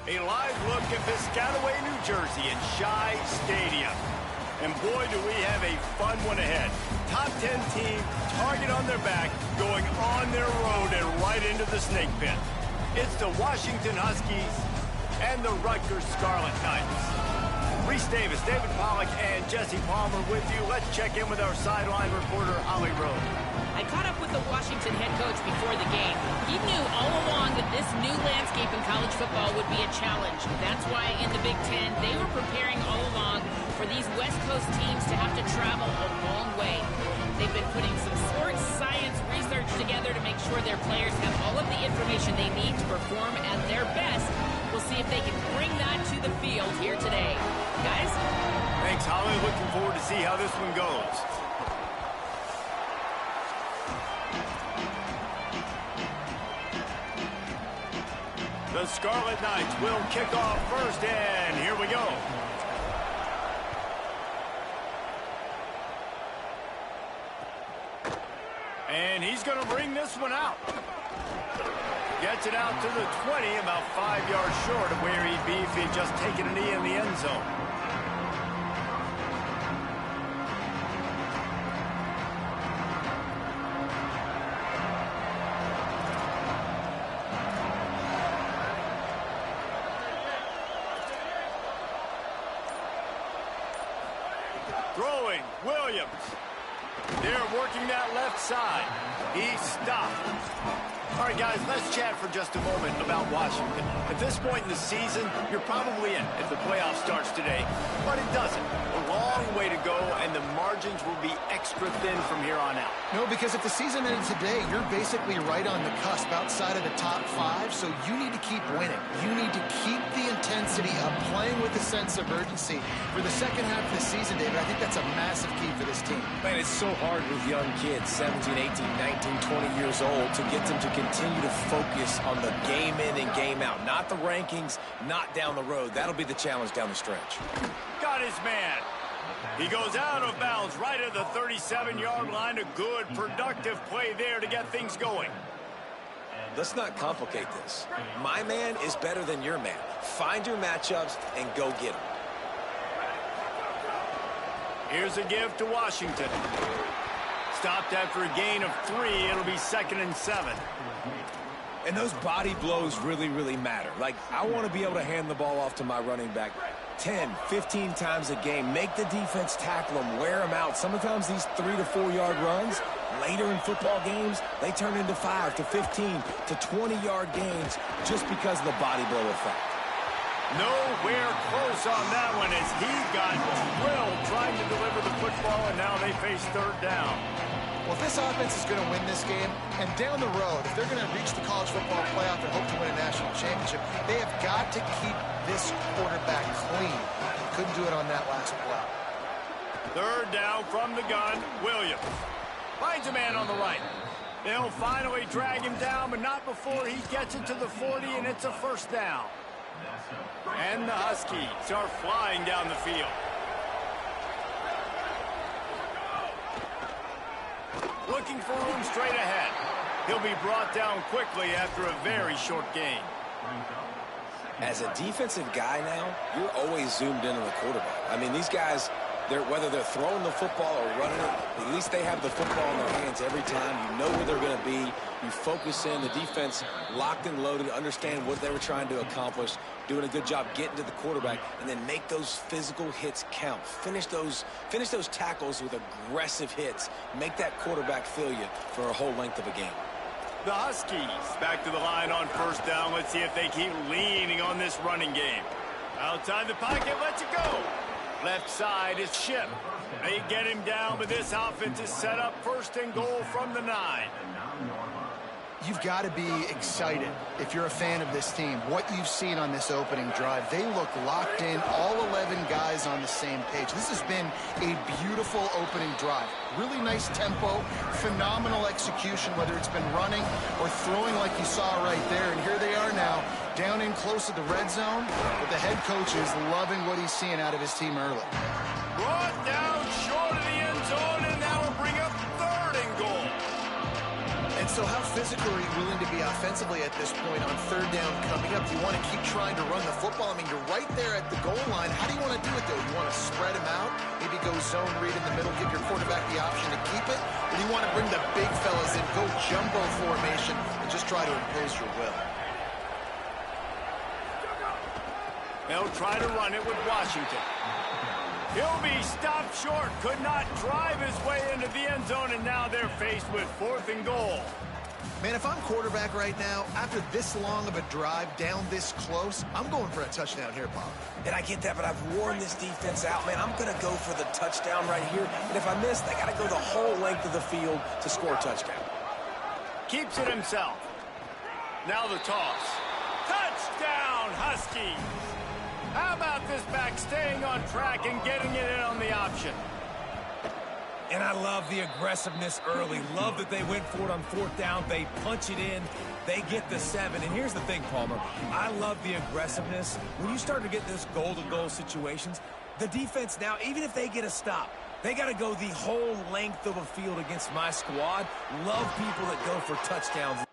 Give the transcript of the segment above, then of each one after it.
A live look at Piscataway, New Jersey in Shai Stadium. And boy, do we have a fun one ahead. Top 10 team, target on their back, going on their road and right into the snake pit. It's the Washington Huskies and the Rutgers Scarlet Knights. Reese Davis, David Pollack, and Jesse Palmer with you. Let's check in with our sideline reporter, Holly Rowe. I caught up with the Washington head coach before the game. He knew all along that this new landscape in college football would be a challenge. That's why in the Big Ten, they were preparing all along for these West Coast teams to have to travel a long way. They've been putting some sports science research together to make sure their players have all of the information they need to perform at their best. We'll see if they can bring that to the field here today. Guys? Thanks, Holly. Looking forward to see how this one goes. The Scarlet Knights will kick off first, and here we go. And he's going to bring this one out. Gets it out to the 20, about 5 yards short of where he'd be if he had just taken a knee in the end zone. Throwing, Williams. They're working that left side. He's stopped. All right, guys, let's chat for just a moment about Washington. At this point in the season, you're probably in if the playoff starts today, but it doesn't. A long way to go, and the margins will be extra thin from here on out. No, because if the season ended today, you're basically right on the cusp outside of the top 5, so you need to keep winning. You need to keep the intensity of playing with a sense of urgency. For the second half of the season, David, I think that's a massive key for this team. Man, it's so hard with young kids, 17, 18, 19, 20 years old, to get them to continue to focus on the game in and game out. Not the rankings, not down the road. That'll be the challenge down the stretch. Got his man. He goes out of bounds right at the 37-yard line. A good, productive play there to get things going. Let's not complicate this. My man is better than your man. Find your matchups and go get them. Here's a give to Washington. Stopped after a gain of 3. It'll be 2nd and 7. And those body blows really, really matter. Like, I want to be able to hand the ball off to my running back 10, 15 times a game. Make the defense tackle them, wear them out. Sometimes these 3 to 4 yard runs, later in football games, they turn into 5 to 15 to 20-yard gains just because of the body blow effect. Nowhere close on that one as he got drilled trying to deliver the football, and now they face 3rd down. Well, if this offense is going to win this game, and down the road, if they're going to reach the college football playoff and hope to win a national championship, they have got to keep this quarterback clean. Couldn't do it on that last play. 3rd down from the gun, Williams. Finds a man on the right. They'll finally drag him down, but not before he gets it to the 40, and it's a 1st down. And the Huskies are flying down the field. Looking for room straight ahead. He'll be brought down quickly after a very short gain. As a defensive guy now, you're always zoomed in on the quarterback. I mean, these guys, whether they're throwing the football or running it, at least they have the football in their hands every time. You know where they're going to be. You focus in. The defense locked and loaded, understand what they were trying to accomplish, doing a good job getting to the quarterback, and then make those physical hits count. Finish those tackles with aggressive hits. Make that quarterback feel you for a whole length of a game. The Huskies back to the line on 1st down. Let's see if they keep leaning on this running game. Outside the pocket, lets it go. Left side is Ship. They get him down, but this offense is set up 1st and goal from the 9. You've got to be excited if you're a fan of this team. What you've seen on this opening drive, they look locked in, all 11 guys on the same page. This has been a beautiful opening drive. Really nice tempo, phenomenal execution, whether it's been running or throwing like you saw right there. And here they are now, down in close to the red zone, but the head coach is loving what he's seeing out of his team early. Brought down short of the end zone, and now will bring up 3rd and goal. And And so how physical are you willing to be offensively at this point on third down coming up? Do you want to keep trying to run the football? I mean, you're right there at the goal line. How do you want to do it, though? You want to spread him out, maybe go zone read in the middle, give your quarterback the option to keep it? Or do you want to bring the big fellas in, go jumbo formation, and just try to impose your will? They'll try to run it with Washington. He'll be stopped short, could not drive his way into the end zone, and now they're faced with 4th and goal. Man, if I'm quarterback right now, after this long of a drive down this close, I'm going for a touchdown here, Bob. And I get that, but I've worn this defense out, man. I'm going to go for the touchdown right here. And if I miss, they got to go the whole length of the field to score a touchdown. Keeps it himself. Now the toss. Touchdown, Huskies! How about this back staying on track and getting it in on the option? And I love the aggressiveness early. Love that they went for it on 4th down. They punch it in. They get the 7. And here's the thing, Palmer. I love the aggressiveness. When you start to get this goal-to-goal situations, the defense now, even if they get a stop, they got to go the whole length of a field against my squad. Love people that go for touchdowns.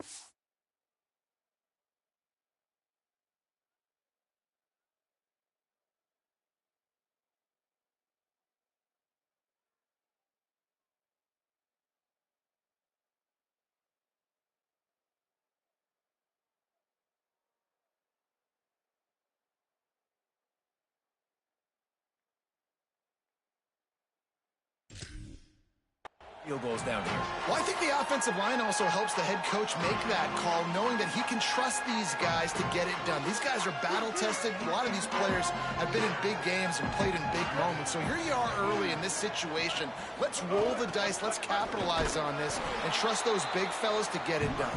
Field goals down here. Well, I think the offensive line also helps the head coach make that call, knowing that he can trust these guys to get it done. These guys are battle-tested. A lot of these players have been in big games and played in big moments. So here you are early in this situation. Let's roll the dice. Let's capitalize on this and trust those big fellas to get it done.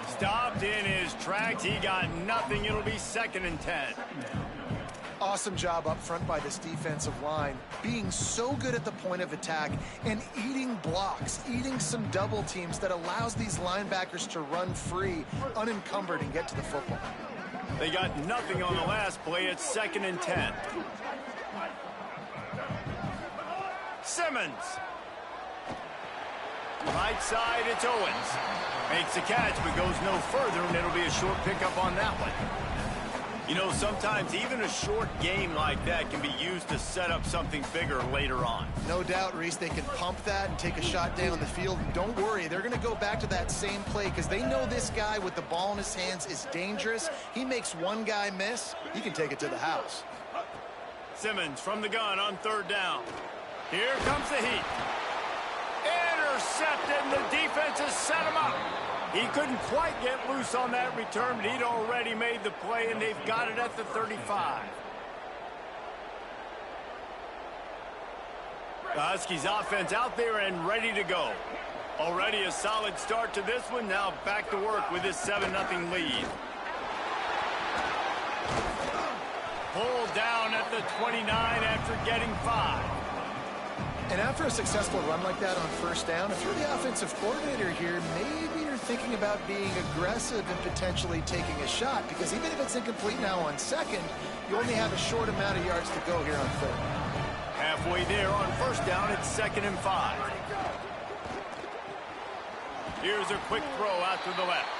Stopped in his tracks. He got nothing. It'll be 2nd and 10. Awesome job up front by this defensive line, being so good at the point of attack and eating blocks, eating some double teams that allows these linebackers to run free, unencumbered, and get to the football. They got nothing on the last play. It's 2nd and 10. Simmons. Right side, it's Owens. Makes the catch, but goes no further, and it'll be a short pickup on that one. You know, sometimes even a short game like that can be used to set up something bigger later on. No doubt, Reese, they can pump that and take a shot down the field. And don't worry, they're going to go back to that same play because they know this guy with the ball in his hands is dangerous. He makes one guy miss, he can take it to the house. Simmons from the gun on 3rd down. Here comes the heat. Intercepted, and the defense has set him up. He couldn't quite get loose on that return, but he'd already made the play, and they've got it at the 35. The Huskies offense out there and ready to go. Already a solid start to this one. Now back to work with this 7-0 lead. Pulled down at the 29 after getting 5. And after a successful run like that on 1st down, if you're the offensive coordinator here, maybe you're thinking about being aggressive and potentially taking a shot, because even if it's incomplete now on 2nd, you only have a short amount of yards to go here on 3rd. Halfway there on 1st down, it's 2nd and 5. Here's a quick throw out to the left.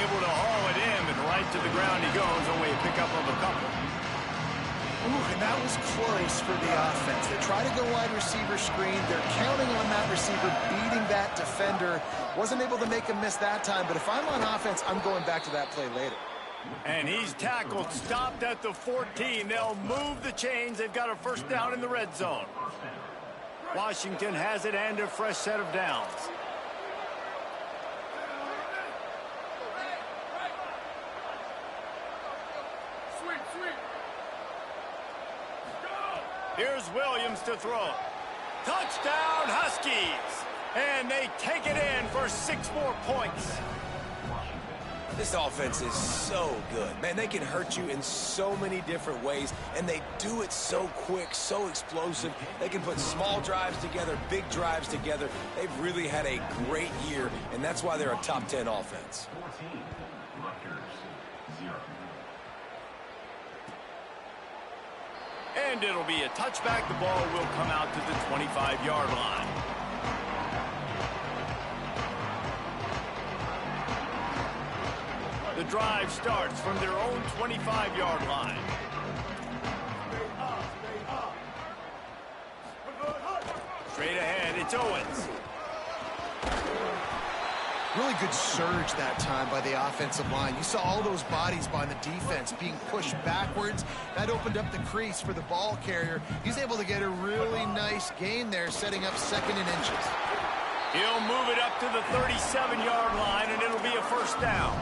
Able to haul it in, and right to the ground he goes, only a pickup of a couple. Ooh, and that was close for the offense. They try to go wide receiver screen. They're counting on that receiver beating that defender. Wasn't able to make him miss that time, but if I'm on offense, I'm going back to that play later. And he's tackled, stopped at the 14. They'll move the chains. They've got a 1st down in the red zone. Washington has it and a fresh set of downs. Here's Williams to throw. Touchdown, Huskies! And they take it in for 6 more points. This offense is so good. Man, they can hurt you in so many different ways, and they do it so quick, so explosive. They can put small drives together, big drives together. They've really had a great year, and that's why they're a top 10 offense. 14, Rutgers, 0. And it'll be a touchback. The ball will come out to the 25-yard line. The drive starts from their own 25-yard line. Straight ahead, it's Owens. Really good surge that time by the offensive line. You saw all those bodies by the defense being pushed backwards. That opened up the crease for the ball carrier. He's able to get a really nice gain there, setting up 2nd and inches. He'll move it up to the 37-yard line, and it'll be a first down.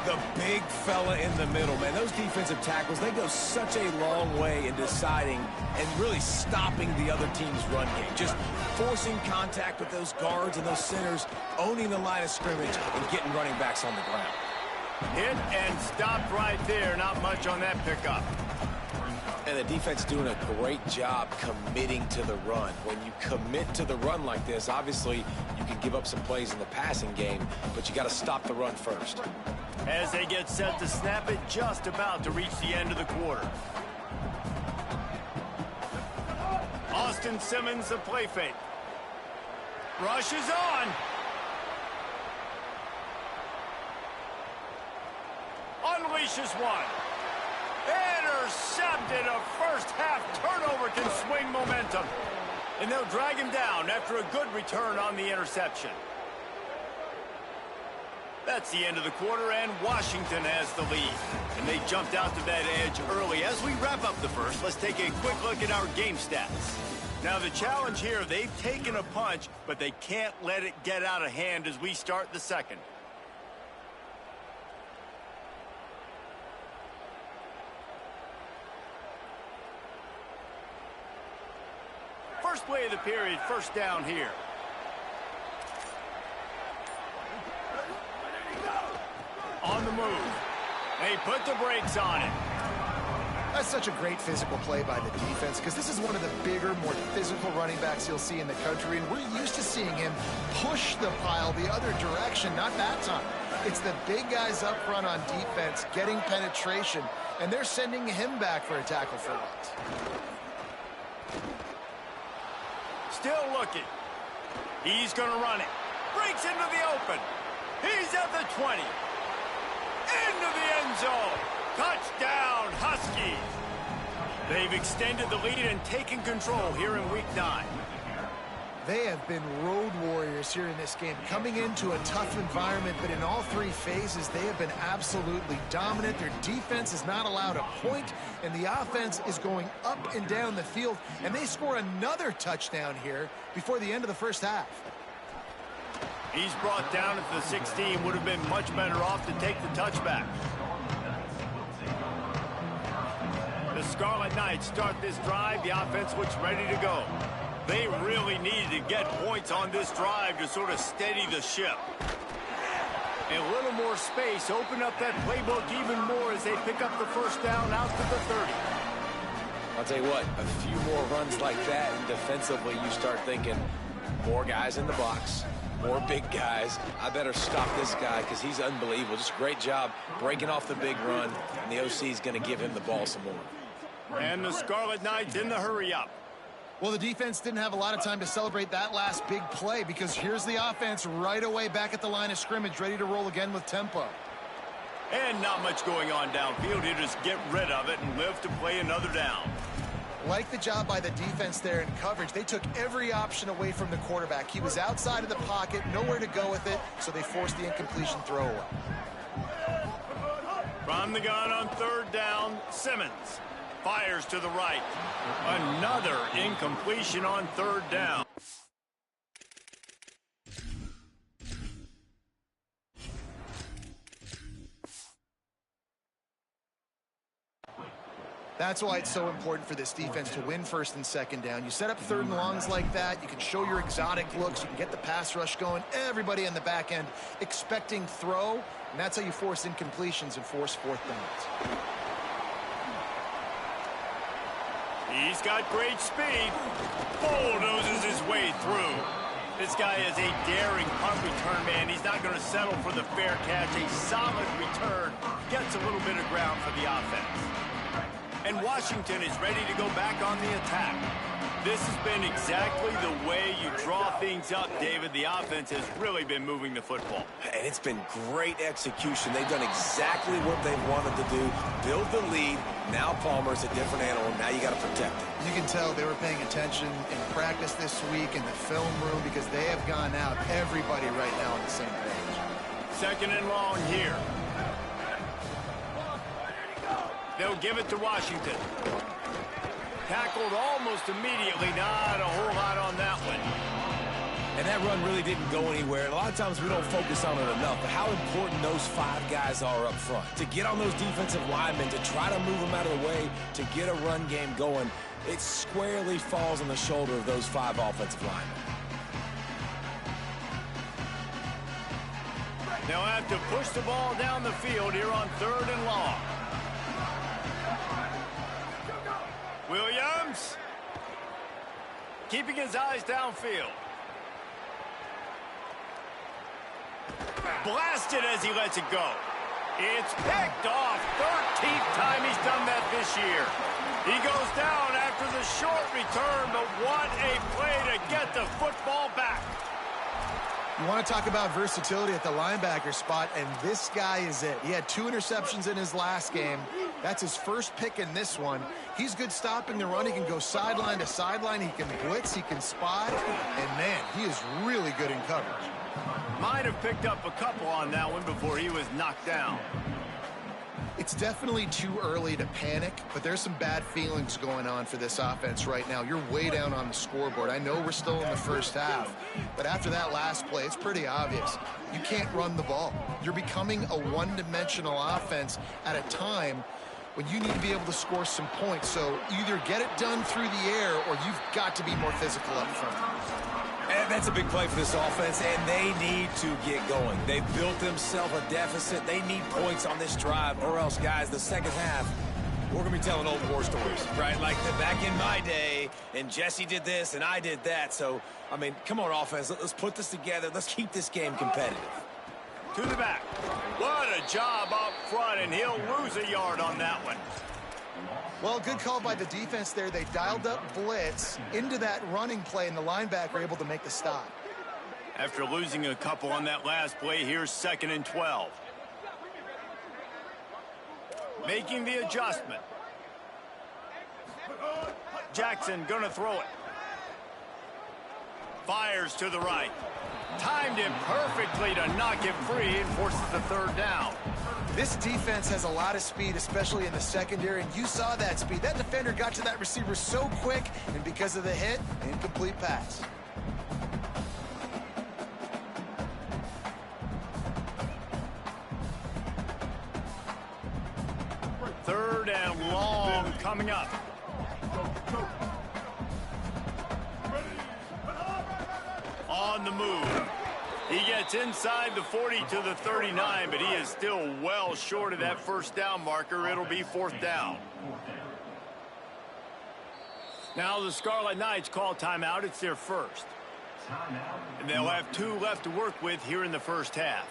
The big fella in the middle, man. Those defensive tackles, they go such a long way in deciding and really stopping the other team's run game. Just forcing contact with those guards and those centers, owning the line of scrimmage, and getting running backs on the ground. Hit and stopped right there. Not much on that pickup. And the defense doing a great job committing to the run. When you commit to the run like this, obviously you can give up some plays in the passing game, but you got to stop the run first. As they get set to snap it, just about to reach the end of the quarter. Austin Simmons, the play fake. Rush is on. Unleashes one. Intercepted. A first-half turnover can swing momentum. And they'll drag him down after a good return on the interception. That's the end of the quarter, and Washington has the lead. And they jumped out to that edge early. As we wrap up the first, let's take a quick look at our game stats. Now, the challenge here, they've taken a punch, but they can't let it get out of hand as we start the second. First play of the period, first down here. On the move. They put the brakes on it. That's such a great physical play by the defense because this is one of the bigger, more physical running backs you'll see in the country, and we're used to seeing him push the pile the other direction, not that time. It's the big guys up front on defense getting penetration, and they're sending him back for a tackle for loss. Still looking. He's going to run it. Breaks into the open. He's at the 20. Into the end zone. Touchdown, Huskies. They've extended the lead and taken control here in Week 9. They have been road warriors here in this game, coming into a tough environment, but in all 3 phases, they have been absolutely dominant. Their defense is not allowed a point, and the offense is going up and down the field, and they score another touchdown here before the end of the first half. He's brought down at the 16. Would have been much better off to take the touchback. The Scarlet Knights start this drive. The offense looks ready to go. They really needed to get points on this drive to sort of steady the ship. A little more space, open up that playbook even more as they pick up the first down out to the 30. I'll tell you what, a few more runs like that, and defensively you start thinking, more guys in the box, more big guys. I better stop this guy because he's unbelievable. Just a great job breaking off the big run, and the OC is going to give him the ball some more. And the Scarlet Knights in the hurry-up. Well, the defense didn't have a lot of time to celebrate that last big play because here's the offense right away back at the line of scrimmage, ready to roll again with tempo. And not much going on downfield. You just get rid of it and live to play another down. Like the job by the defense there in coverage. They took every option away from the quarterback. He was outside of the pocket, nowhere to go with it, so they forced the incompletion throwaway. From the gun on third down, Simmons fires to the right. Another incompletion on third down. That's why it's so important for this defense to win first and second down. You set up third and longs like that, you can show your exotic looks, you can get the pass rush going, everybody on the back end expecting throw, and that's how you force incompletions and force fourth downs. He's got great speed. Bulldozes his way through. This guy is a daring punt return man. He's not going to settle for the fair catch. A solid return. Gets a little bit of ground for the offense. And Washington is ready to go back on the attack. This has been exactly the way you draw things up, David. The offense has really been moving the football. And it's been great execution. They've done exactly what they wanted to do. Build the lead. Now Palmer's a different animal. Now you got to protect it. You can tell they were paying attention in practice this week in the film room because they have gone out, everybody right now on the same page. Second and long here. They'll give it to Washington. Tackled almost immediately. Not a whole lot on that one. And that run really didn't go anywhere. And a lot of times we don't focus on it enough. But how important those 5 guys are up front. To get on those defensive linemen, to try to move them out of the way, to get a run game going, it squarely falls on the shoulder of those 5 offensive linemen. They'll have to push the ball down the field here on 3rd and long. Williams keeping his eyes downfield. Blasted as he lets it go. It's picked off. 13th time he's done that this year. He goes down after the short return, but what a play to get the football back. You want to talk about versatility at the linebacker spot, and this guy is it. He had 2 interceptions in his last game. That's his first pick in this one. He's good stopping the run. He can go sideline to sideline. He can blitz. He can spy. And, man, he is really good in coverage. Might have picked up a couple on that one before he was knocked down. It's definitely too early to panic, but there's some bad feelings going on for this offense right now. You're way down on the scoreboard. I know we're still in the first half, but after that last play, it's pretty obvious. You can't run the ball. You're becoming a one-dimensional offense at a time when you need to be able to score some points. So either get it done through the air or you've got to be more physical up front. And that's a big play for this offense, and they need to get going. They've built themselves a deficit. They need points on this drive, or else, guys, the second half, we're going to be telling old war stories, right? Like back in my day, and Jesse did this, and I did that. So, I mean, come on, offense. Let's put this together. Let's keep this game competitive. To the back. What a job up front, and he'll lose a yard on that one. Well, good call by the defense there. They dialed up blitz into that running play, and the linebacker able to make the stop. After losing a couple on that last play, here's 2nd and 12. Making the adjustment. Jackson gonna throw it. Fires to the right. Timed him perfectly to knock him free and forces the 3rd down. This defense has a lot of speed, especially in the secondary, and you saw that speed. That defender got to that receiver so quick, and because of the hit, incomplete pass. Third and long coming up. On the move. He gets inside the 40 to the 39, but he is still well short of that 1st down marker. It'll be 4th down. Now the Scarlet Knights call timeout. It's their first. And they'll have 2 left to work with here in the first half.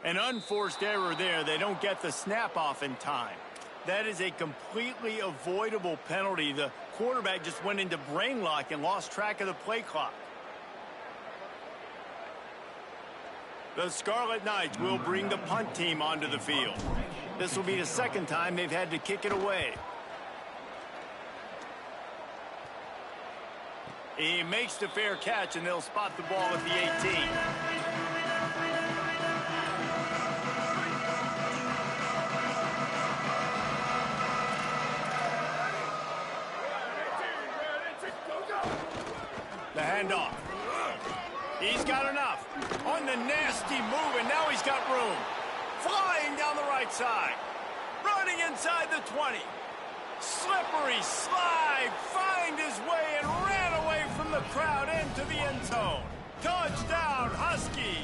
An unforced error there. They don't get the snap off in time. That is a completely avoidable penalty. The quarterback just went into brain lock and lost track of the play clock. The Scarlet Knights will bring the punt team onto the field. This will be the second time they've had to kick it away. He makes the fair catch, and they'll spot the ball at the 18. The handoff. He's got enough. On the nasty move, and now he's got room. Flying down the right side. Running inside the 20. Slippery slide. Find his way and ran away from the crowd into the end zone. Touchdown, Husky.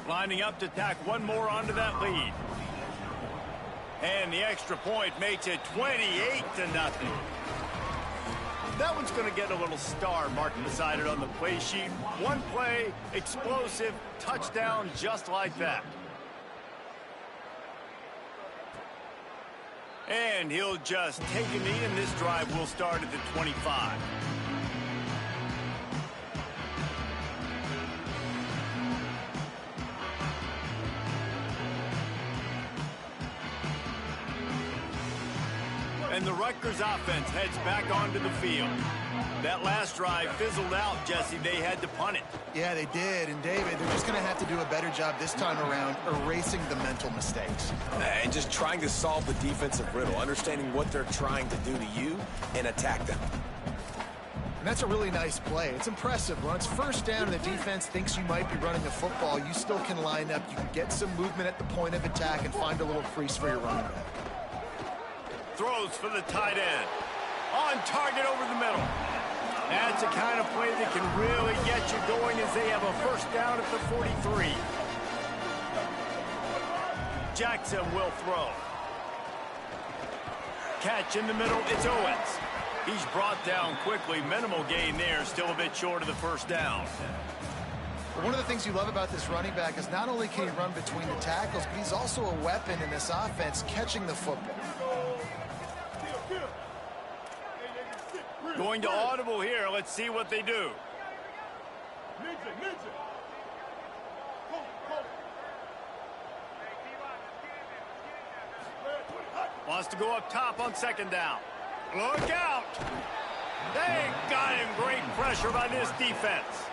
Lining up to tack one more onto that lead. And the extra point makes it 28-0. That one's going to get a little star marked beside it on the play sheet. One play, explosive, touchdown, just like that. And he'll just take a knee, and this drive will start at the 25. And the Rutgers offense heads back onto the field. That last drive fizzled out, Jesse. They had to punt it. Yeah, they did. And, David, they're just going to have to do a better job this time around erasing the mental mistakes. And just trying to solve the defensive riddle, understanding what they're trying to do to you and attack them. And that's a really nice play. It's impressive. When it's first down and the defense thinks you might be running the football, you still can line up. You can get some movement at the point of attack and find a little crease for your running back. Throws for the tight end. On target over the middle. That's the kind of play that can really get you going as they have a first down at the 43. Jackson will throw. Catch in the middle, it's Owens. He's brought down quickly. Minimal gain there, still a bit short of the first down. But one of the things you love about this running back is not only can he run between the tackles, but he's also a weapon in this offense catching the football. Going to audible here. Let's see what they do. Wants to go up top on second down. Look out. They got him. Great pressure by this defense.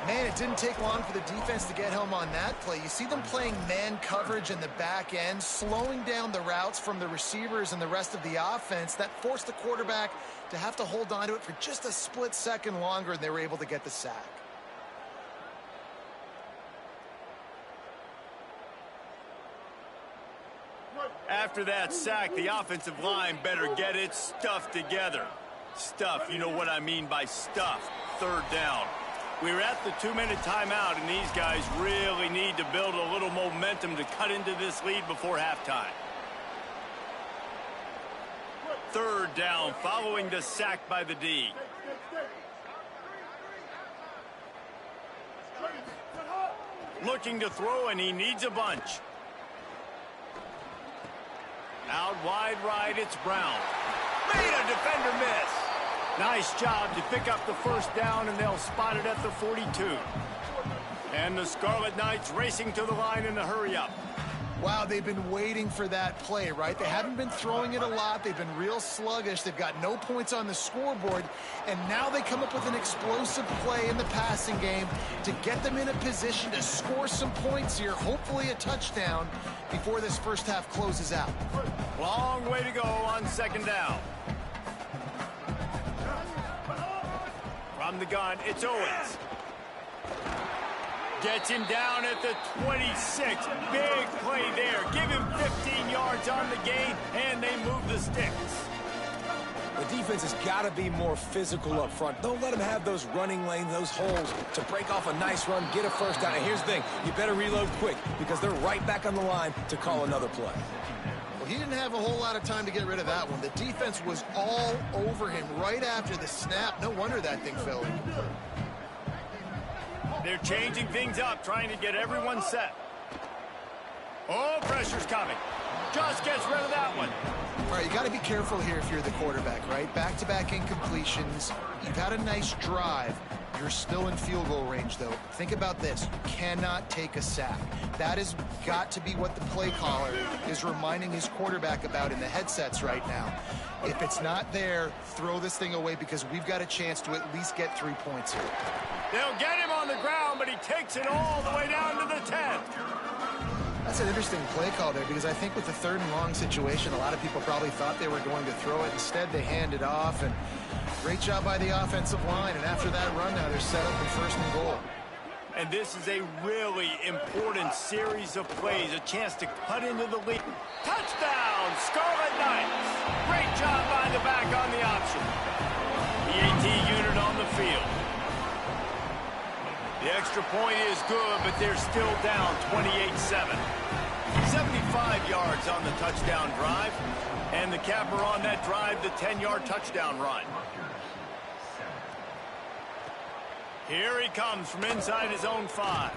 Man, it didn't take long for the defense to get home on that play. You see them playing man coverage in the back end, slowing down the routes from the receivers and the rest of the offense. That forced the quarterback to have to hold on to it for just a split second longer, and they were able to get the sack. After that sack, the offensive line better get its stuff together. Stuff, you know what I mean by stuff. Third down. We're at the 2-minute timeout, and these guys really need to build a little momentum to cut into this lead before halftime. Third down, following the sack by the D. Looking to throw, and he needs a bunch. Out wide right, it's Brown. Made a defender miss. Nice job to pick up the first down, and they'll spot it at the 42. And the Scarlet Knights racing to the line in a hurry-up. Wow, they've been waiting for that play, right? They haven't been throwing it a lot. They've been real sluggish. They've got no points on the scoreboard. And now they come up with an explosive play in the passing game to get them in a position to score some points here, hopefully a touchdown, before this first half closes out. Long way to go on second down. From the gun, it's Owens. Gets him down at the 26. Big play there. Give him 15 yards on the gain, and they move the sticks. The defense has got to be more physical up front. Don't let them have those running lanes, those holes to break off a nice run, get a first down. And here's the thing, you better reload quick because they're right back on the line to call another play. Well, he didn't have a whole lot of time to get rid of that one. The defense was all over him right after the snap. No wonder that thing fell in. They're changing things up, trying to get everyone set. Oh, pressure's coming. Just gets rid of that one. All right, you got to be careful here if you're the quarterback, right? Back-to-back incompletions. You've had a nice drive. You're still in field goal range, though. Think about this. You cannot take a sack. That has got to be what the play caller is reminding his quarterback about in the headsets right now. If it's not there, throw this thing away because we've got a chance to at least get 3 points here. They'll get him on the ground, but he takes it all the way down to the 10. That's an interesting play call there because I think with the 3rd and long situation, a lot of people probably thought they were going to throw it. Instead, they hand it off, and great job by the offensive line. And after that run now, they're set up in 1st and goal. And this is a really important series of plays, a chance to cut into the lead. Touchdown, Scarlet Knights. Great job by the back on the option. The AT unit on the field. The extra point is good, but they're still down 28-7. 75 yards on the touchdown drive. And the capper on that drive, the 10-yard touchdown run. Here he comes from inside his own 5.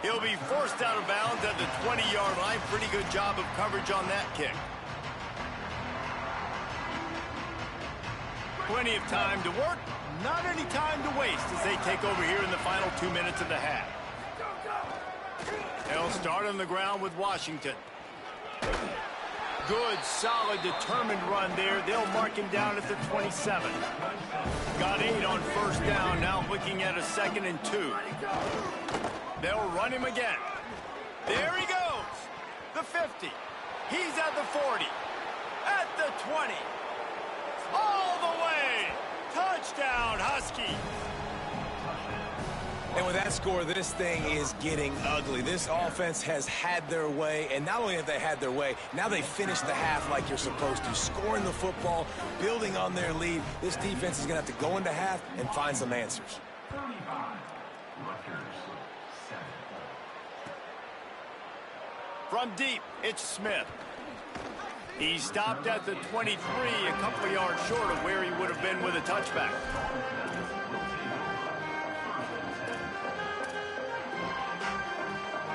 He'll be forced out of bounds at the 20-yard line. Pretty good job of coverage on that kick. Plenty of time to work. Not any time to waste as they take over here in the final 2 minutes of the half. They'll start on the ground with Washington. Good, solid, determined run there. They'll mark him down at the 27. Got 8 on 1st down. Now looking at a 2nd and 2. They'll run him again. There he goes. The 50. He's at the 40. At the 20. All the way. Touchdown, Husky. And with that score, this thing is getting ugly. This offense has had their way, and not only have they had their way, now they finish the half like you're supposed to, scoring the football, building on their lead. This defense is going to have to go into half and find some answers. 35. Rutgers 7. From deep, it's Smith. He stopped at the 23, a couple of yards short of where he would have been with a touchback.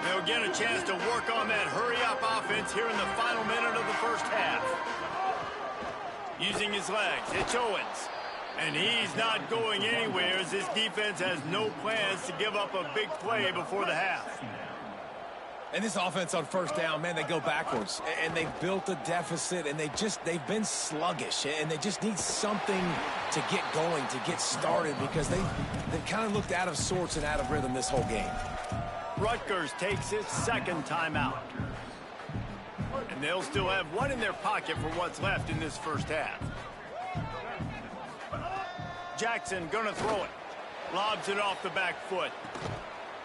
They'll get a chance to work on that hurry-up offense here in the final minute of the 1st half. Using his legs, it's Owens. And he's not going anywhere as this defense has no plans to give up a big play before the half. And this offense on 1st down, man, they go backwards. And they've built a deficit, and they've been sluggish. And they just need something to get going, to get started, because they've kind of looked out of sorts and out of rhythm this whole game. Rutgers takes its 2nd timeout. And they'll still have one in their pocket for what's left in this 1st half. Jackson gonna throw it. Lobs it off the back foot.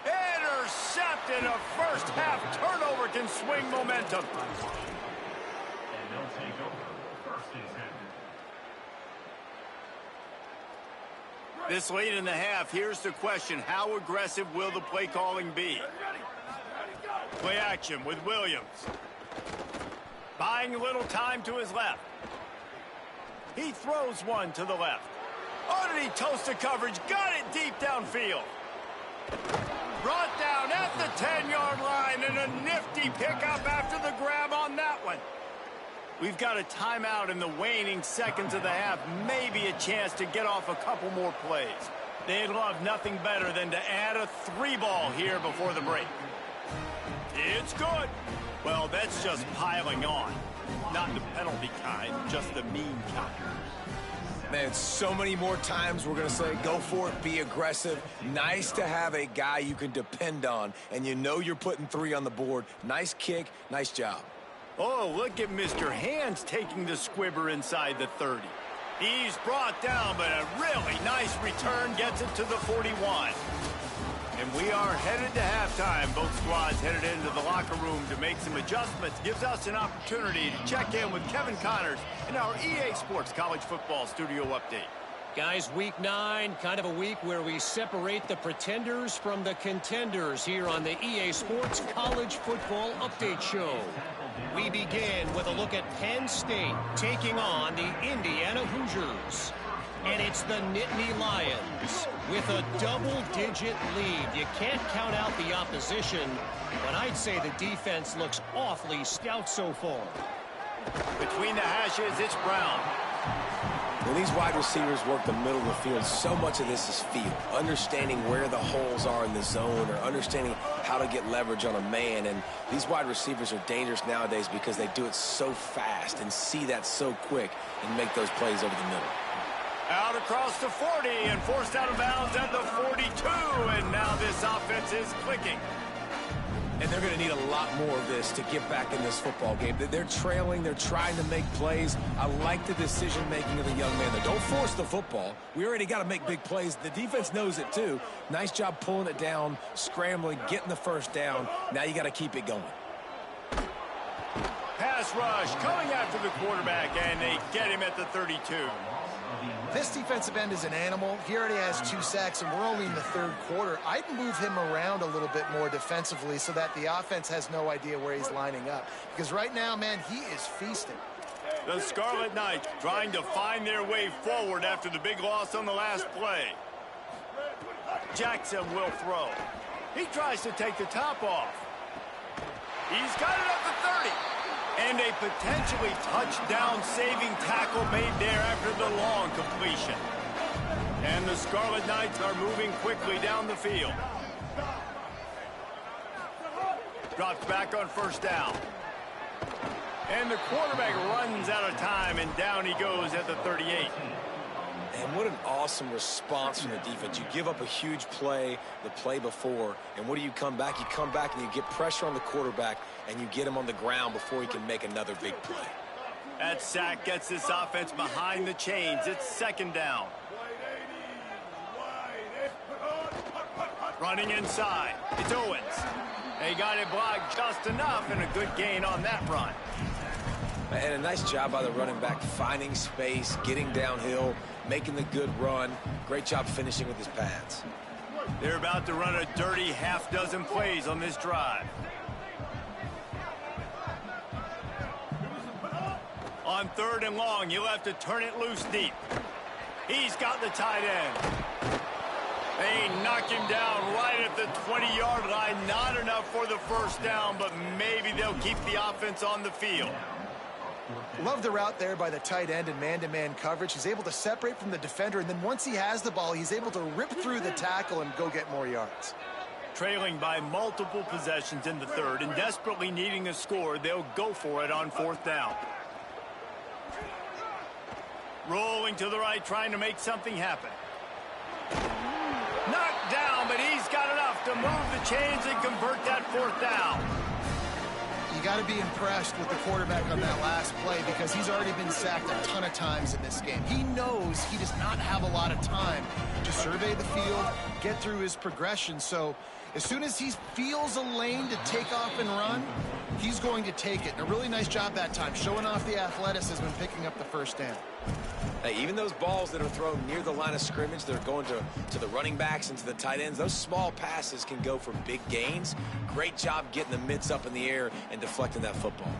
Intercepted. A 1st half turnover can swing momentum. And they'll take over. 1st and 10. This late in the half, here's the question. How aggressive will the play calling be? Play action with Williams. Buying a little time to his left. He throws one to the left. Oh, did he toast the coverage? Got it deep downfield. Brought down at the 10-yard line, and a nifty pickup after the grab on that one. We've got a timeout in the waning seconds of the half. Maybe a chance to get off a couple more plays. They'd love nothing better than to add a 3-ball here before the break. It's good. Well, that's just piling on. Not the penalty kind, just the mean kind. Man, so many more times we're going to say, go for it, be aggressive. Nice to have a guy you can depend on, and you know you're putting 3 on the board. Nice kick, nice job. Oh, look at Mr. Hands taking the squibber inside the 30. He's brought down, but a really nice return gets it to the 41. And we are headed to halftime. Both squads headed into the locker room to make some adjustments. Gives us an opportunity to check in with Kevin Connors in our EA Sports College Football Studio Update. Guys, week 9, kind of a week where we separate the pretenders from the contenders here on the EA Sports College Football Update Show. We begin with a look at Penn State taking on the Indiana Hoosiers. And it's the Nittany Lions with a double-digit lead. You can't count out the opposition, but I'd say the defense looks awfully stout so far. Between the hashes, it's Brown. When these wide receivers work the middle of the field, so much of this is feel. Understanding where the holes are in the zone or understanding how to get leverage on a man. And these wide receivers are dangerous nowadays because they do it so fast and see that so quick and make those plays over the middle. Out across the 40 and forced out of bounds at the 42. And now this offense is clicking. And they're going to need a lot more of this to get back in this football game. They're trailing. They're trying to make plays. I like the decision-making of the young man there. Don't force the football. We already got to make big plays. The defense knows it, too. Nice job pulling it down, scrambling, getting the first down. Now you got to keep it going. Pass rush coming after the quarterback, and they get him at the 32. This defensive end is an animal. He already has 2 sacks, and we're only in the 3rd quarter. I'd move him around a little bit more defensively so that the offense has no idea where he's lining up. Because right now, man, he is feasting. The Scarlet Knights trying to find their way forward after the big loss on the last play. Jackson will throw. He tries to take the top off. He's got it up to 30. And a potentially touchdown-saving tackle made there after the long completion. And the Scarlet Knights are moving quickly down the field. Drops back on first down. And the quarterback runs out of time, and down he goes at the 38. And what an awesome response from the defense. You give up a huge play the play before, and what do you come back? You come back and you get pressure on the quarterback, and you get him on the ground before he can make another big play. That sack gets this offense behind the chains. It's 2nd down. Running inside. It's Owens. They got it blocked just enough, and a good gain on that run. And a nice job by the running back, finding space, getting downhill, making the good run. Great job finishing with his pads. They're about to run a dirty half-dozen plays on this drive. On 3rd and long, you'll have to turn it loose deep. He's got the tight end. They knock him down right at the 20-yard line. Not enough for the first down, but maybe they'll keep the offense on the field. Love the route there by the tight end in man-to-man coverage. He's able to separate from the defender, and then once he has the ball, he's able to rip through the tackle and go get more yards. Trailing by multiple possessions in the 3rd and desperately needing a score, they'll go for it on 4th down. Rolling to the right, trying to make something happen. Knocked down, but he's got enough to move the chains and convert that 4th down. You got to be impressed with the quarterback on that last play because he's already been sacked a ton of times in this game. He knows he does not have a lot of time to survey the field, get through his progression. So as soon as he feels a lane to take off and run, he's going to take it. And a really nice job that time, showing off the athleticism and picking up the first down. Hey, even those balls that are thrown near the line of scrimmage, they're going to the running backs and to the tight ends. Those small passes can go for big gains. Great job getting the mitts up in the air and deflecting that football.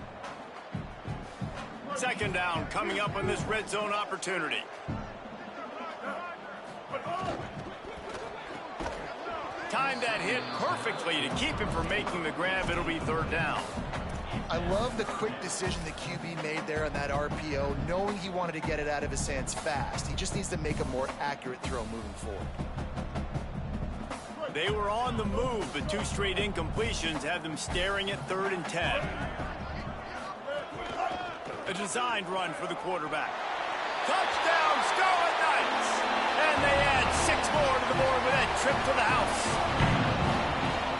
2nd down coming up on this red zone opportunity. Timed that hit perfectly to keep him from making the grab. It'll be 3rd down. I love the quick decision the QB made there on that RPO, knowing he wanted to get it out of his hands fast. He just needs to make a more accurate throw moving forward. They were on the move, but 2 straight incompletions have them staring at 3rd and 10. A designed run for the quarterback. Touchdown, Scarlet Knights! And they add 6 more to the board with that trip to the house.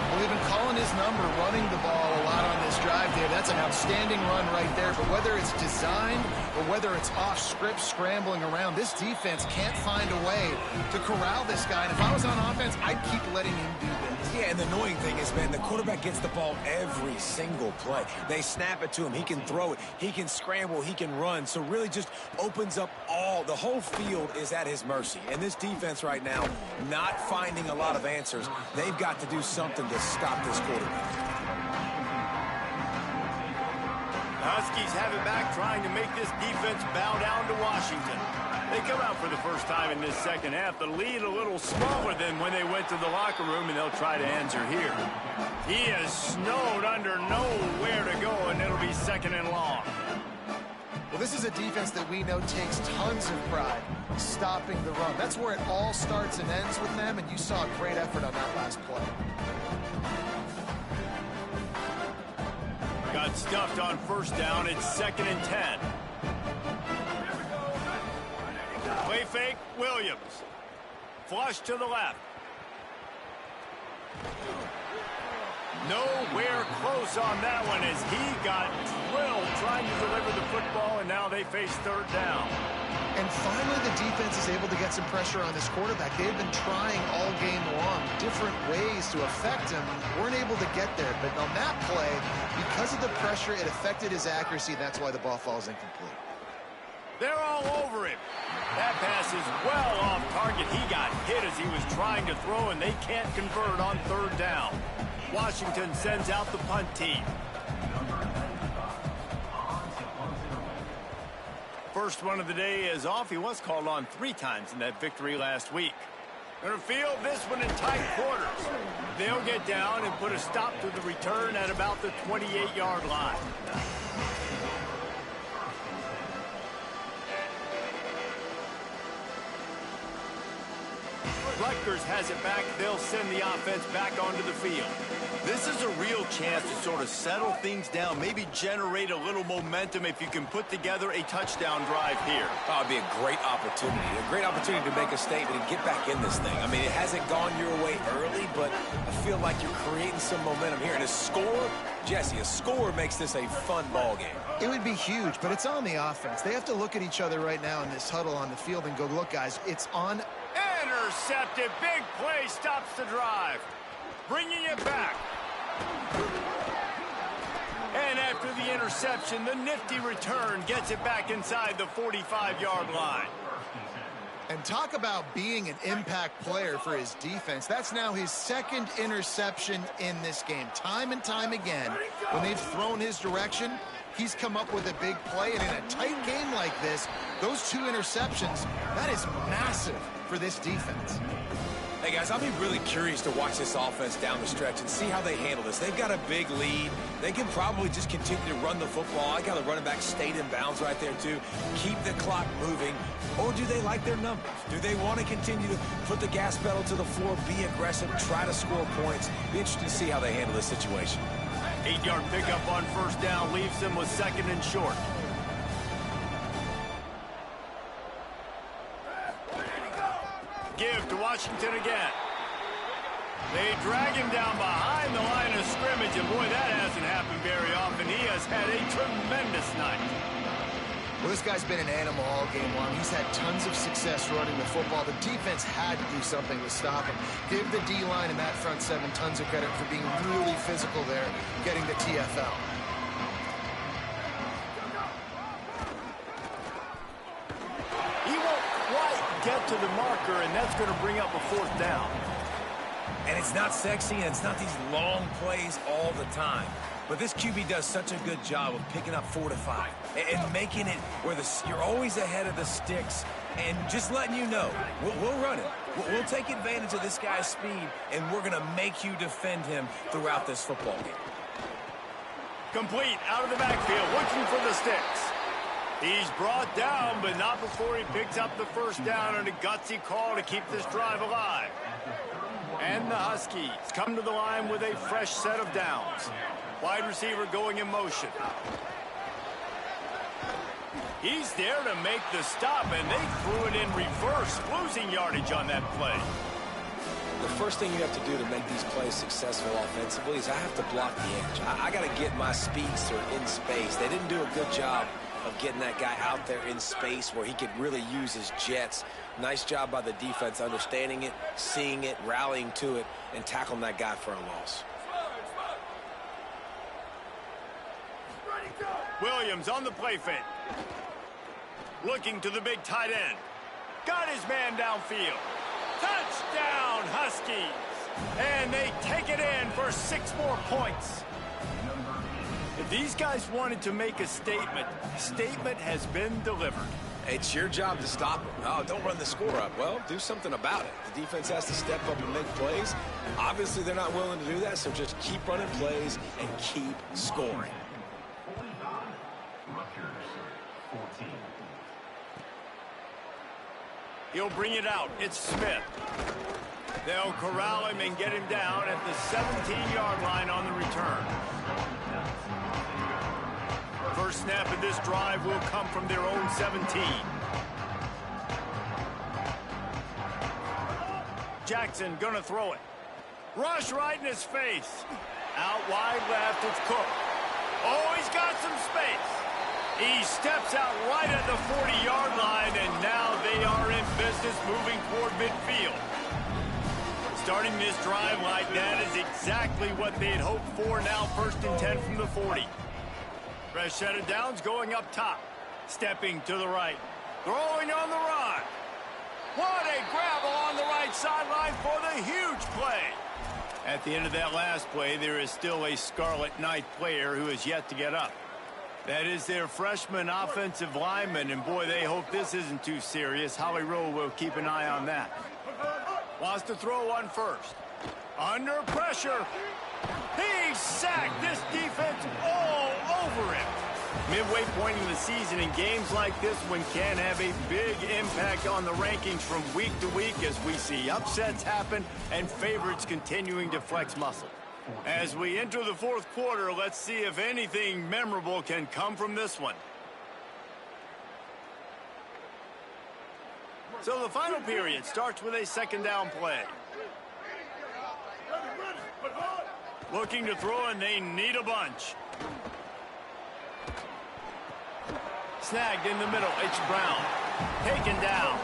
Well, they've been calling his number, running the ball a lot on this drive there. That's an outstanding run right there. But whether it's designed or whether it's off script, scrambling around, this defense can't find a way to corral this guy. And if I was on offense, I'd keep letting him do this. Yeah, and the annoying thing is, man, the quarterback gets the ball every single play. They snap it to him. He can throw it. He can scramble. He can run. So really just opens up the whole field is at his mercy. And this defense right now, not finding a lot of answers. They've got to do something to stop this quarterback. The Huskies have it back, trying to make this defense bow down to Washington. They come out for the first time in this second half. The lead a little smaller than when they went to the locker room, and they'll try to answer here. He is snowed under nowhere to go, and it'll be second and long. Well, this is a defense that we know takes tons of pride stopping the run. That's where it all starts and ends with them, and you saw a great effort on that last play. Got stuffed on first down. It's 2nd and 10. Play fake, Williams. Flush to the left. Nowhere close on that one as he got drilled trying to deliver the football, and now they face third down. And finally, the defense is able to get some pressure on this quarterback. They've been trying all game long different ways to affect him. Weren't able to get there, but on that play, because of the pressure, it affected his accuracy. That's why the ball falls incomplete. They're all over him. That pass is well off target. He got hit as he was trying to throw, and they can't convert on third down. Washington sends out the punt team. First one of the day is off. He was called on 3 times in that victory last week. Gonna field this one in tight quarters. They'll get down and put a stop to the return at about the 28-yard line. Rutgers has it back. They'll send the offense back onto the field. This is a real chance to sort of settle things down, maybe generate a little momentum if you can put together a touchdown drive here. Oh, it'd be a great opportunity to make a statement and get back in this thing. I mean, it hasn't gone your way early, but I feel like you're creating some momentum here. And a score, Jesse, a score makes this a fun ball game. It would be huge, but it's on the offense. They have to look at each other right now in this huddle on the field and go, look, guys, it's on. Intercepted. Big play stops the drive. Bringing it back. And after the interception, the nifty return gets it back inside the 45-yard line. And talk about being an impact player for his defense. That's now his 2nd interception in this game. Time and time again, when they've thrown his direction, he's come up with a big play. And in a tight game like this, those 2 interceptions, that is massive for this defense. Hey, guys, I'll be really curious to watch this offense down the stretch and see how they handle this. They've got a big lead. They can probably just continue to run the football. I got the running back stayed in bounds right there, too. Keep the clock moving. Or do they like their numbers? Do they want to continue to put the gas pedal to the floor, be aggressive, try to score points? Be interested to see how they handle this situation. 8-yard pickup on first down leaves them with 2nd and short. Give to Washington again. They drag him down behind the line of scrimmage, and boy, that hasn't happened very often. He has had a tremendous night. Well, this guy's been an animal all game long. He's had tons of success running the football. The defense had to do something to stop him. Give the D-line and that front 7 tons of credit for being really physical there, getting the TFL. Get to the marker, and that's going to bring up a 4th down. And it's not sexy, and it's not these long plays all the time. But this QB does such a good job of picking up 4 to 5 and making it where you're always ahead of the sticks and just letting you know, we'll run it. We'll take advantage of this guy's speed, and we're going to make you defend him throughout this football game. Complete out of the backfield, looking for the sticks. He's brought down, but not before he picks up the first down and a gutsy call to keep this drive alive. And the Huskies come to the line with a fresh set of downs. Wide receiver going in motion. He's there to make the stop, and they threw it in reverse, losing yardage on that play. The first thing you have to do to make these plays successful offensively is I have to block the edge. I got to get my speedster in space. They didn't do a good job of getting that guy out there in space where he could really use his jets. Nice job by the defense understanding it, seeing it, rallying to it, and tackling that guy for a loss. Williams on the play fake. Looking to the big tight end. Got his man downfield. Touchdown, Huskies! And they take it in for 6 more points. If these guys wanted to make a statement has been delivered. It's your job to stop them. Oh, don't run the score up. Well, do something about it. The defense has to step up and make plays. Obviously, they're not willing to do that, so just keep running plays and keep scoring. Rutgers, 14. He'll bring it out. It's Smith. They'll corral him and get him down at the 17-yard line on the return. First snap of this drive will come from their own 17. Jackson gonna throw it. Rush right in his face. Out wide left, it's Cook. Oh, he's got some space. He steps out right at the 40-yard line, and now they are in business moving toward midfield. Starting this drive like that is exactly what they had hoped for. Now 1st and 10 from the 40. Fresh set of downs going up top. Stepping to the right. Throwing on the run. What a grab along the right sideline for the huge play. At the end of that last play, there is still a Scarlet Knight player who is yet to get up. That is their freshman offensive lineman, and boy, they hope this isn't too serious. Holly Rowe will keep an eye on that. Wants to throw on first. Under pressure. He's sacked. This defense all over him. Midway point in the season, in games like this one can have a big impact on the rankings from week to week as we see upsets happen and favorites continuing to flex muscle. As we enter the 4th quarter, let's see if anything memorable can come from this one. So the final period starts with a 2nd down play. Looking to throw, and they need a bunch. Snagged in the middle. It's Brown. Taken down.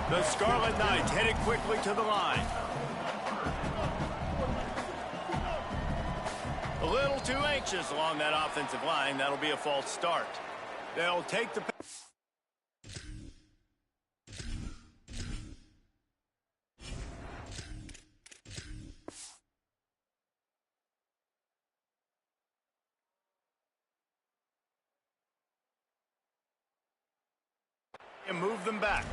The Scarlet Knights headed quickly to the line. A little too anxious along that offensive line. That'll be a false start. They'll take the... and move them back.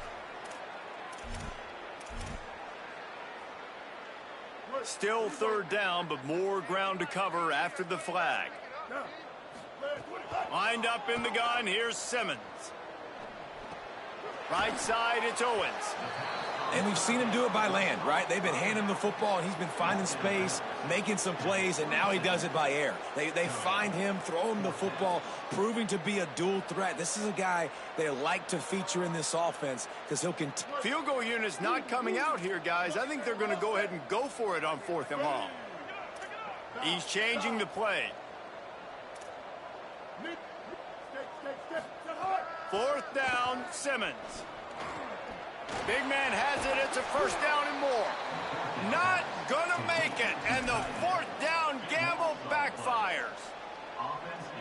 Still 3rd down, but more ground to cover after the flag. Lined up in the gun, here's Simmons. Right side, it's Owens. And we've seen him do it by land, right? They've been handing him the football, and he's been finding space, making some plays, and now he does it by air. They find him, throw him the football, proving to be a dual threat. This is a guy they like to feature in this offense because he'll continue. Field goal unit's not coming out here, guys. I think they're going to go ahead and go for it on 4th and long. He's changing the play. 4th down, Simmons. Big man has it. It's a 1st down and more. Not gonna make it. And the 4th down gamble backfires.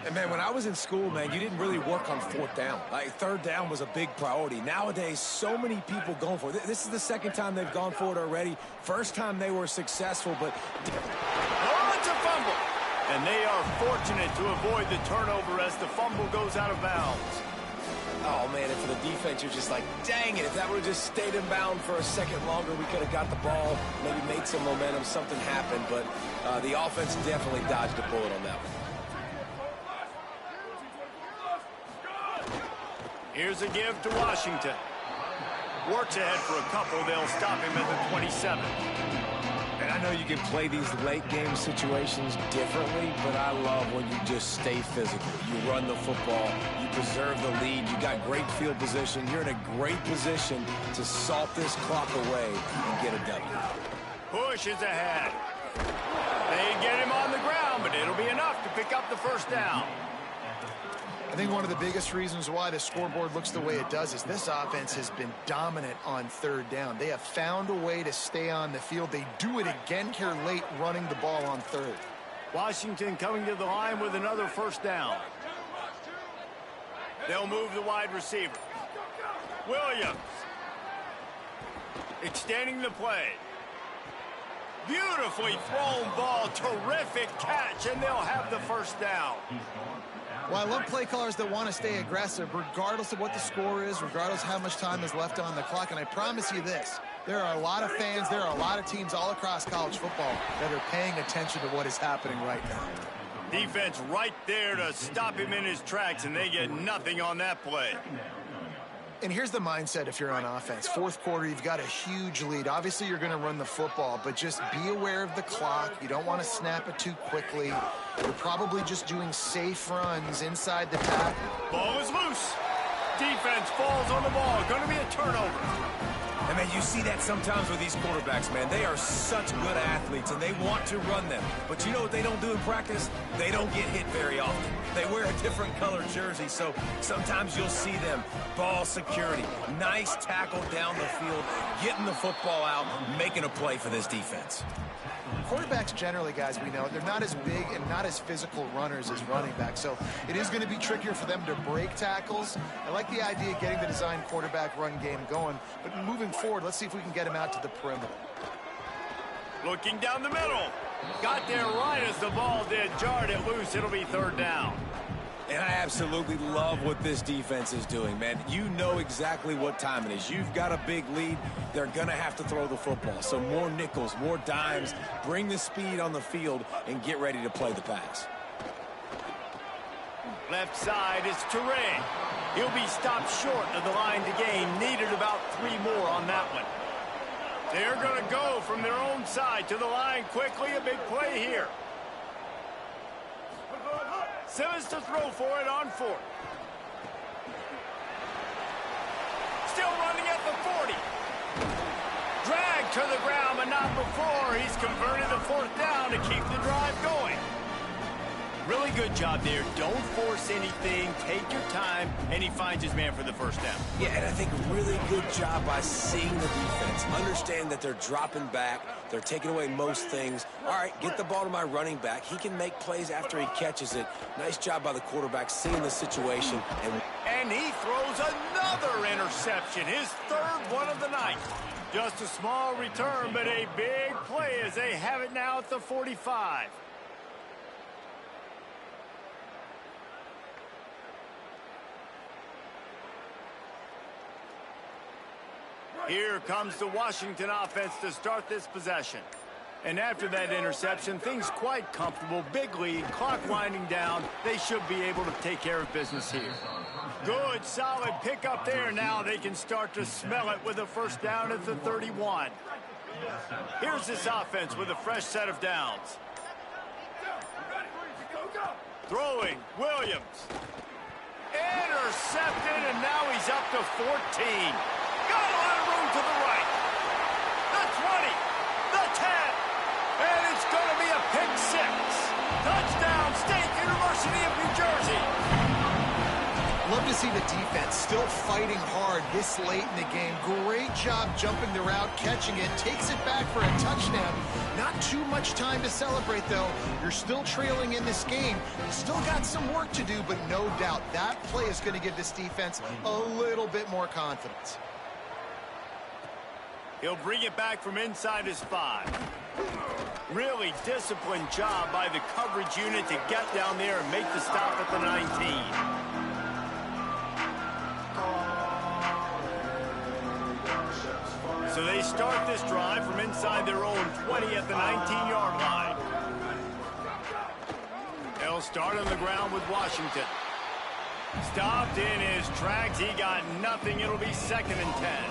And, man, when I was in school, man, you didn't really work on 4th down. Like, 3rd down was a big priority. Nowadays, so many people going for it. This is the 2nd time they've gone for it already. First time they were successful, but... Oh, it's a fumble. And they are fortunate to avoid the turnover as the fumble goes out of bounds. Oh, man, and for the defense, you're just like, dang it, if that would have just stayed inbound for a second longer, we could have got the ball, maybe made some momentum, something happened, but the offense definitely dodged a bullet on that one. Here's a give to Washington. Works ahead for a couple. They'll stop him at the 27. And I know you can play these late-game situations differently, but I love when you just stay physical. You run the football, you preserve the lead, you got great field position. You're in a great position to salt this clock away and get a W. Push is ahead. They get him on the ground, but it'll be enough to pick up the 1st down. I think one of the biggest reasons why the scoreboard looks the way it does is this offense has been dominant on 3rd down. They have found a way to stay on the field. They do it again here late, running the ball on 3rd. Washington coming to the line with another 1st down. They'll move the wide receiver. Williams. Extending the play. Beautifully thrown ball. Terrific catch, and they'll have the 1st down. Well, I love play callers that want to stay aggressive, regardless of what the score is, regardless of how much time is left on the clock. And I promise you this, there are a lot of fans, there are a lot of teams all across college football that are paying attention to what is happening right now. Defense right there to stop him in his tracks, and they get nothing on that play. And here's the mindset if you're on offense. Fourth quarter, you've got a huge lead. Obviously, you're going to run the football, but just be aware of the clock. You don't want to snap it too quickly. You're probably just doing safe runs inside the tackle. Ball is loose. Defense falls on the ball. Going to be a turnover. And, man, you see that sometimes with these quarterbacks, man. They are such good athletes, and they want to run them. But you know what they don't do in practice? They don't get hit very often. They wear a different color jersey, so sometimes you'll see them. Ball security, nice tackle down the field, getting the football out, making a play for this defense. Quarterbacks generally, guys, we know, they're not as big and not as physical runners as running backs, so it is going to be trickier for them to break tackles. I like the idea of getting the design quarterback run game going, but moving forward, let's see if we can get him out to the perimeter. Looking down the middle. Got there right as the ball did. Jarred it loose. It'll be third down. And I absolutely love what this defense is doing, man. You know exactly what time it is. You've got a big lead. They're going to have to throw the football. So more nickels, more dimes, bring the speed on the field, and get ready to play the pass. Left side is Touré. He'll be stopped short of the line to gain. Needed about 3 more on that one. They're going to go from their own side to the line quickly. A big play here. Simmons to throw for it on 4th. Still running at the 40. Dragged to the ground, but not before. He's converted the 4th down to keep the drive going. Really good job there. Don't force anything. Take your time, and he finds his man for the first down. Yeah, and I think a really good job by seeing the defense. Understand that they're dropping back. They're taking away most things. All right, get the ball to my running back. He can make plays after he catches it. Nice job by the quarterback seeing the situation. And he throws another interception, his 3rd one of the night. Just a small return, but a big play as they have it now at the 45. Here comes the Washington offense to start this possession. And after that interception, things quite comfortable. Big lead, clock winding down. They should be able to take care of business here. Good, solid pickup there. Now they can start to smell it with a first down at the 31. Here's this offense with a fresh set of downs. Throwing, Williams. Intercepted, and now he's up to 14. Got a lot of room to the right. The 20, the 10, and it's going to be a pick 6. Touchdown, State University of New Jersey. Love to see the defense still fighting hard this late in the game. Great job jumping the route, catching it, takes it back for a touchdown. Not too much time to celebrate, though. You're still trailing in this game. You still got some work to do, but no doubt that play is going to give this defense a little bit more confidence. He'll bring it back from inside his 5. Really disciplined job by the coverage unit to get down there and make the stop at the 19. So they start this drive from inside their own 20 at the 19-yard line. They'll start on the ground with Washington. Stopped in his tracks. He got nothing. It'll be 2nd and 10.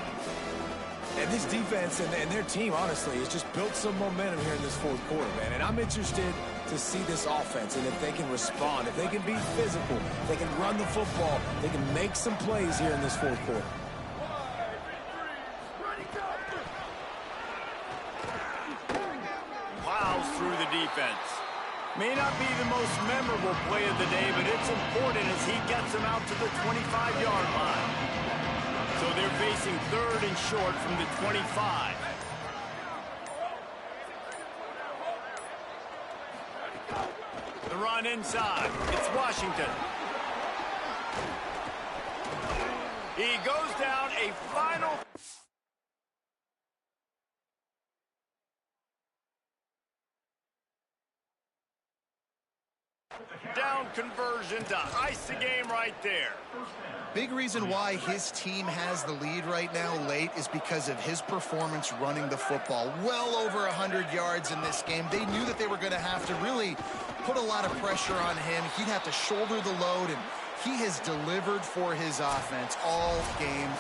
And this defense and their team, honestly, has just built some momentum here in this 4th quarter, man. And I'm interested to see this offense and if they can respond, if they can be physical, if they can run the football, they can make some plays here in this 4th quarter. Plows through the defense. May not be the most memorable play of the day, but it's important as he gets them out to the 25-yard line. So they're facing 3rd and short from the 25. The run inside. It's Washington. He goes down a final... down conversion to ice the game right there. Big reason why his team has the lead right now late is because of his performance running the football. Well over 100 yards in this game. They knew that they were going to have to really put a lot of pressure on him. He'd have to shoulder the load, and he has delivered for his offense all game